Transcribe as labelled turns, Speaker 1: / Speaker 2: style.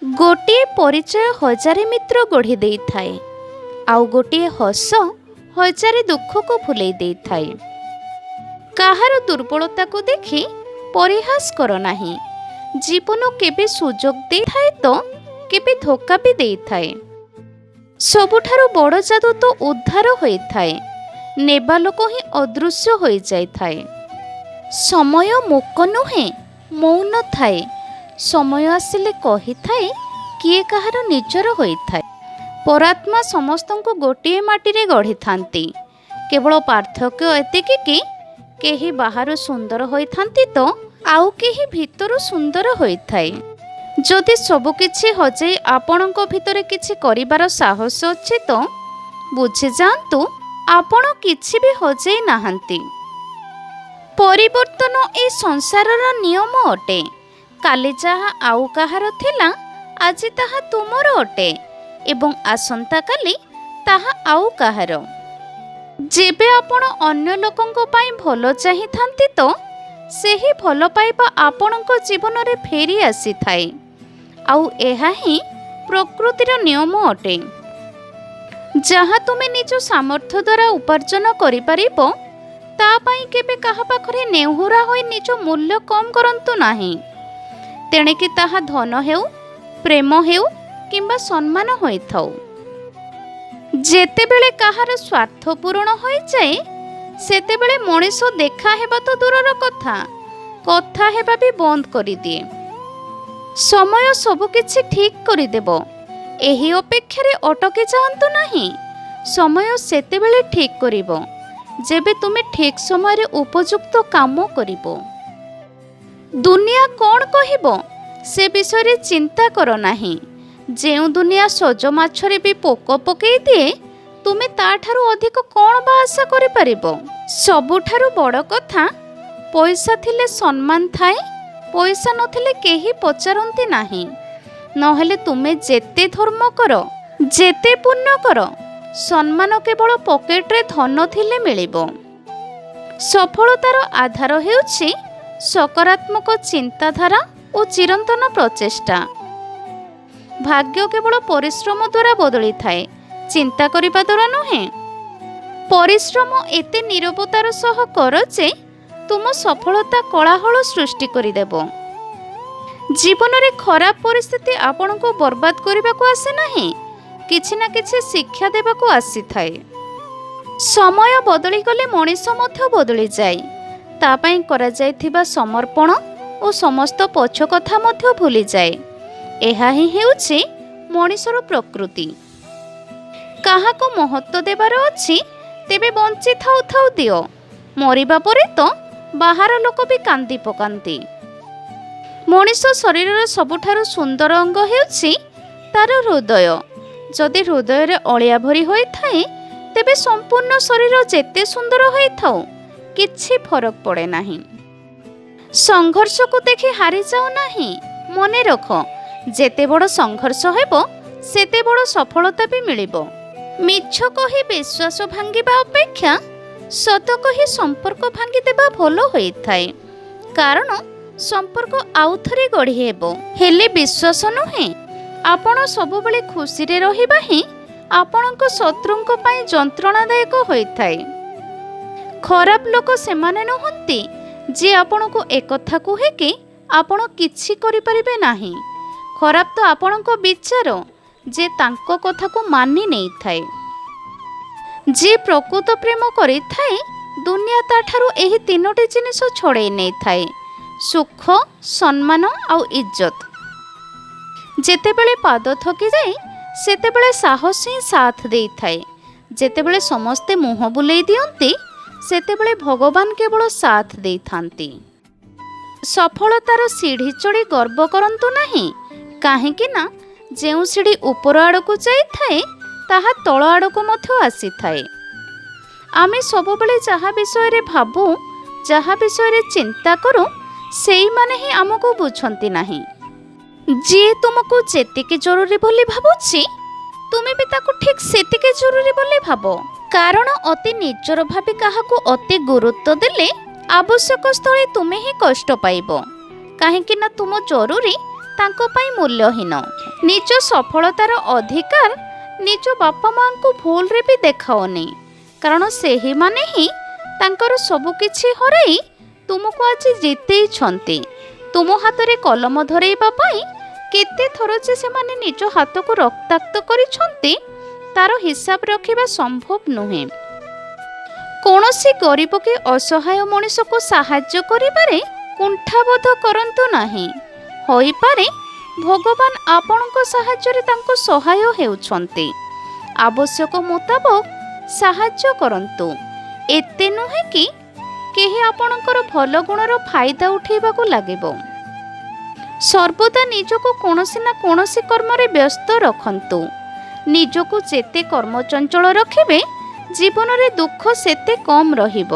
Speaker 1: गोटे परिचय हजारे मित्र गढ़ी दे थाए, आउ गोटे हस हजारे दुख को भूले दे थाए। काहार दुर्बलता को देखि परिहास कर नाही। जीवन केबे सुजोग दे थाए तो केबे धोखा भी दे थाए। सबुठारु बड़ जादू तो उद्धार होई थाए, नेबा लोक ही अदृश्य होई जाई थाए। समय मूक नुहे, मौन थाए। समय आसिले कही थाए, किए कहार निजर होई थाए। परात्मा समस्तंको गोटे माटी गढ़ी थांती। केवल पार्थक्य एतिकी कि केही बाहर सुंदर होई थांती तो आउ केही भितर सुंदर होई थाए। जदि सबुकिछि हजई आपणको भितर किछि करिबार साहस अछि तो बुझी जांतु आपण किछि भी हजई नाहंती। परिवर्तन ए संसारर नियम अटे। काली जहा आउ कहार थिला, आजि ताहा तुमर अटे एवं आसंता काली ताहा आउ कहार। जेबे आपण अन्य लोकंको पाई भलो चाहि थांती तो सेही भलो पाइबा आपणको जीवन रे फेरी आसी थाए। आउ एहा ही प्रकृतिर नियम अटे। जहा तुमे निज सामर्थ्य द्वारा उपार्जन करि परिबो, ता पाई केबे काहा पाखरे नेहुरा होई निज मूल्य कम करंतु नाही। तेणेकि ताहा धन हेउ, प्रेम हेउ किंबा सम्मान होई थाउ। जेतेबेले काहार स्वार्थ पूर्ण होई जाए, सेतेबेले मनीष देखा हेबा तो दूरर कथा हेबा भी बंद करि दिए। समय सबु किछि ठीक करि देबो। एही अपेक्षारे अटकी जांतु नाही। समय सेतेबेले ठीक करिबो जेबे तुमे ठीक समय रे उपयुक्त काम करिबो। दुनिया कौन कहिबो से विषय रे चिंता करो नाही। जेउ दुनिया सज माछरे भी पोक पकई दिए, तुमे ताठारु अधिक कौन बा आशा करि परिबो। सबुठारु बड़ कथा, पैसा थिले सम्मान थाए, पैसा नथिले केही पचारंती नाही। नहेले तुमे जेते धर्म कर, जेते पुण्य कर, सम्मान केवल पकेट रे धन थिले मिलिबो। सफलतार आधार हेउछि सकारात्मक चिंताधारा और चिरंतन प्रचेष्टा। भाग्य केवल परिश्रम द्वारा बदली थाए, चिंता करिबा द्वारा नुहे। परिश्रम एते निरवतार सह कर जे तुम सफलता कोलाहल सृष्टि करिदेबो। जीवन रे खराब परिस्थिति आपण को बर्बाद करने को आसे नहीं, किछि ना किछि शिक्षा देबा को आसी थाए। समय बदली गले मनीष मध्य बदली जाए। ता पई करा जायथिबा समर्पण और समस्त पछ कथा मध्य भूली जाए। एहा ही हेउछि मनीषर प्रकृति। काहाको महत्व देबार अछि, तेबे बंची थाउ थाउ दियो। मरिबा परे तो बाहर लोक भी कांदी पकांती। मनीष शरीर सबुठारु सुंदर अंग हेउछि तार हृदय। जदि हृदय रे अलिया भरी होई थाए, तेबे संपूर्ण शरीर जेते सुंदर होई थाउ किछि फरक पड़े नाही। संघर्ष को देखि हारि जाओ नाही। मने रख, जेते बड़ संघर्ष हेबो सेते बड़ सफलता भी मिलिबो। मिछ कहि विश्वास भांगिबा अपेक्षा सत कहि संपर्क भांगी देबा भलो होई थाए। कारण संपर्क आउ थरे गढ़ी हेबो, हेले विश्वास नुहे। आपण सबु बेले खुशी रे रहिबा ही आपणको शत्रुंको पाई जंत्रणादायक होई थाए। खराब लोक सेमाने नहंती जे आपणको एकथा कुहे कि आपण किछि करि परिबे नाही। खराब तो आपणको विचार जे तांको कथा को मानि नै थाए। जे प्रकृत प्रेम करि थाए, दुनिया ताठारु एही तीनोटी जिनिस छड़े नै थाए, सुख, सम्मान आउ इज्जत। जेतेबेले पाद थकी जाए, सेतेबेले साहस ही साथ दे थाए। जेतेबेले समस्ते मुह बुलेई दियंती, सेतेबेले भगवान केवल साथ दे थांती। सफलतार सीढ़ी चढ़ी गर्व करंतु नाही, काहेकि ना जेउ सीढ़ी ऊपर आड़को जाई थाए, ताहा तळ आड़को मध्य आसी थाए। आमे सबुबेले जहा विषय रे भाबु, जहा विषय रे चिंता करू, सेई माने ही हमको बुझंती नाही। जे तुमको जेतिके जरूरी बोली भाबुछि, तुमे भी ताको ठीक सेतिके जरूरी बोली भाबो। कारण अति निजर भाबी काहाकू अति गुरुत्व देले आवश्यक स्थले तुमे ही कष्ट पाइबो। काहेकि ना तुम जरूरी तांको पाई मूल्यहीन। ନିଜ ସଫଳତାର ଅଧିକାର ନିଜ ବାପା ମାଆଙ୍କୁ ଭୁଲରେ ବି ଦେଖାଅନି, କାରଣ ସେହିମାନେ ହିଁ ତାଙ୍କର ସବୁକିଛି ହରାଇ ତୁମକୁ ଆଜି ଜିତେଇଛନ୍ତି। ତୁମ ହାତରେ କଲମ ଧରେଇବା ପାଇଁ କେତେ ଥର ଯେ ସେମାନେ ନିଜ ହାତକୁ ରକ୍ତାକ୍ତ କରିଛନ୍ତି ତାର ହିସାବ ରଖିବା ସମ୍ଭବ ନୁହେଁ। କୌଣସି ଗରିବ କି ଅସହାୟ ମଣିଷକୁ ସାହାଯ୍ୟ କରିବାରେ କୁଣ୍ଠାବୋଧ କରନ୍ତୁ ନାହିଁ। ହୋଇପାରେ ଭଗବାନ ଆପଣଙ୍କ ସାହାଯ୍ୟରେ ତାଙ୍କୁ ସହାୟ ହେଉଛନ୍ତି। ଆବଶ୍ୟକ ମୁତାବକ ସାହାଯ୍ୟ କରନ୍ତୁ। ଏତେ ନୁହେଁ କି କେହି ଆପଣଙ୍କର ଭଲ ଗୁଣର ଫାଇଦା ଉଠାଇବାକୁ ଲାଗିବ। ସର୍ବଦା ନିଜକୁ କୌଣସି ନା କୌଣସି କର୍ମରେ ବ୍ୟସ୍ତ ରଖନ୍ତୁ। ନିଜକୁ ଯେତେ କର୍ମଚଞ୍ଚଳ ରଖିବେ ଜୀବନରେ ଦୁଃଖ ସେତେ କମ୍ ରହିବ।